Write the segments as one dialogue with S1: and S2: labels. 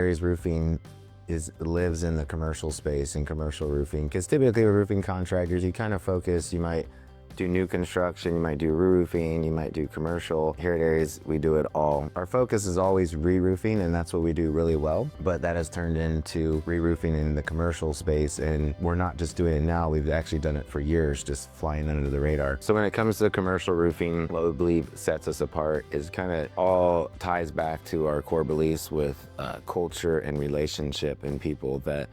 S1: Arry's roofing lives in the commercial space and commercial roofing, because typically with roofing contractors, you kind of focus, you might do new construction, you might do roofing, you might do commercial. Here at Arry's, we do it all. Our focus is always re-roofing, and that's what we do really well, but that has turned into re-roofing in the commercial space, and we're not just doing it now, we've actually done it for years, just flying under the radar. So when it comes to commercial roofing, what we believe sets us apart is kind of all ties back to our core beliefs with culture and relationship and people. That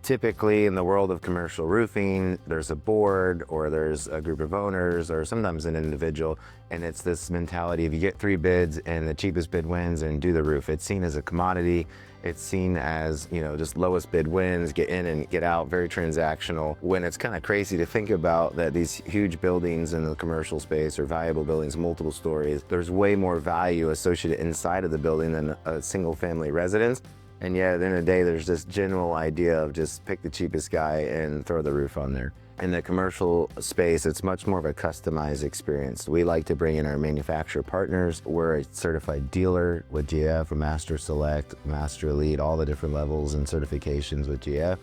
S1: typically in the world of commercial roofing, there's a board or there's a group of owners or sometimes an individual, and it's this mentality of you get 3 bids and the cheapest bid wins and do the roof. It's seen as a commodity. It's seen as, you know, just lowest bid wins, get in and get out, very transactional. When it's kind of crazy to think about that these huge buildings in the commercial space or valuable buildings, multiple stories, there's way more value associated inside of the building than a single family residence. And yet at the end of the day, there's this general idea of just pick the cheapest guy and throw the roof on there. In the commercial space, it's much more of a customized experience. We like to bring in our manufacturer partners. We're a certified dealer with GF, a Master Select, Master Elite, all the different levels and certifications with GF.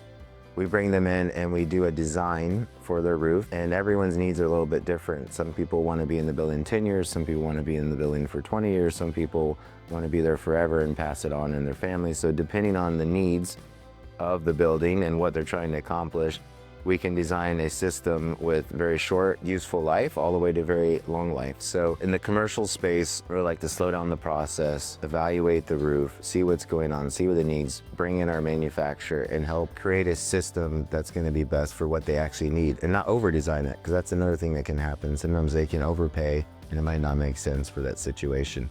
S1: We bring them in and we do a design for their roof, and everyone's needs are a little bit different. Some people want to be in the building 10 years, some people want to be in the building for 20 years, some people want to be there forever and pass it on in their family. So depending on the needs of the building and what they're trying to accomplish, we can design a system with very short, useful life all the way to very long life. So in the commercial space, we like to slow down the process, evaluate the roof, see what's going on, see what it needs, bring in our manufacturer and help create a system that's gonna be best for what they actually need and not over-design it, because that's another thing that can happen. Sometimes they can overpay and it might not make sense for that situation.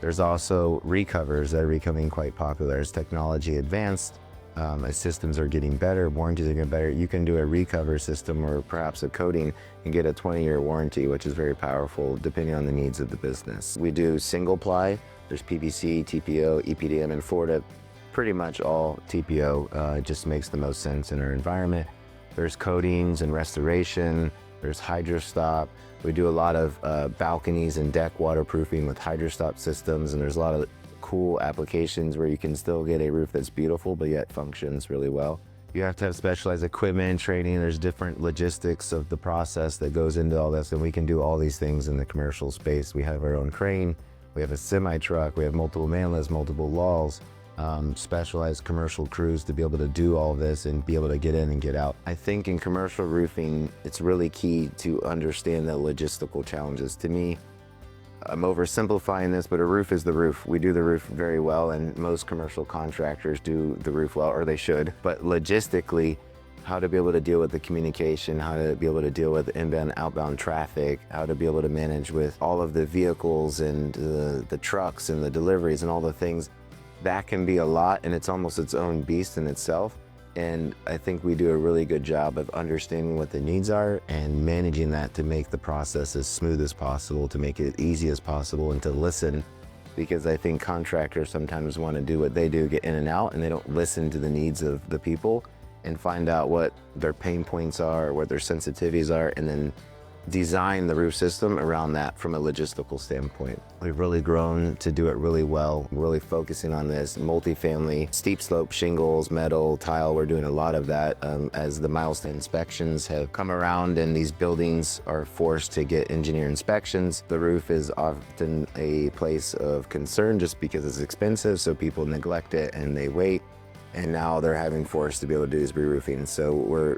S1: There's also recovers that are becoming quite popular as technology advanced. As systems are getting better, warranties are getting better, you can do a recover system or perhaps a coating and get a 20-year warranty, which is very powerful depending on the needs of the business. We do single ply, there's PVC, TPO, EPDM. In Florida, pretty much all TPO just makes the most sense in our environment. There's coatings and restoration, there's HydroStop. We do a lot of balconies and deck waterproofing with HydroStop systems, and there's a lot of cool applications where you can still get a roof that's beautiful but yet functions really well. You have to have specialized equipment and training. There's different logistics of the process that goes into all this, and we can do all these things in the commercial space. We have our own crane, we have a semi-truck, we have multiple man lifts, multiple walls, specialized commercial crews to be able to do all of this and be able to get in and get out. I think in commercial roofing, it's really key to understand the logistical challenges. To me, I'm oversimplifying this, but a roof is the roof. We do the roof very well, and most commercial contractors do the roof well, or they should. But logistically, how to be able to deal with the communication, how to be able to deal with inbound, outbound traffic, how to be able to manage with all of the vehicles and the trucks and the deliveries and all the things, that can be a lot, and it's almost its own beast in itself. And I think we do a really good job of understanding what the needs are and managing that to make the process as smooth as possible, to make it easy as possible, and to listen, because I think contractors sometimes want to do what they do, get in and out, and they don't listen to the needs of the people and find out what their pain points are, what their sensitivities are, and then design the roof system around that from a logistical standpoint. We've really grown to do it really well, really focusing on this multifamily, steep slope shingles, metal, tile. We're doing a lot of that as the milestone inspections have come around and these buildings are forced to get engineer inspections. The roof is often a place of concern just because it's expensive, so people neglect it and they wait. And now they're having forced to be able to do this re-roofing. So we're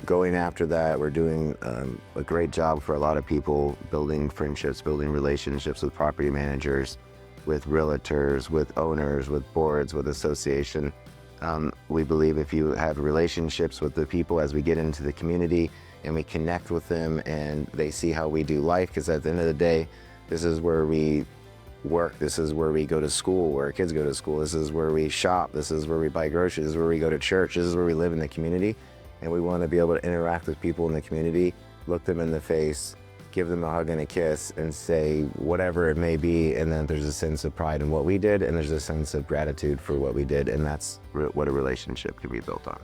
S1: going after that. We're doing a great job for a lot of people, building friendships, building relationships with property managers, with realtors, with owners, with boards, with association. We believe if you have relationships with the people as we get into the community and we connect with them and they see how we do life, because at the end of the day, this is where we work, this is where we go to school, where our kids go to school, this is where we shop, this is where we buy groceries, this is where we go to church, this is where we live in the community. And we want to be able to interact with people in the community, look them in the face, give them a hug and a kiss, and say whatever it may be, and then there's a sense of pride in what we did, and there's a sense of gratitude for what we did, and that's what a relationship can be built on.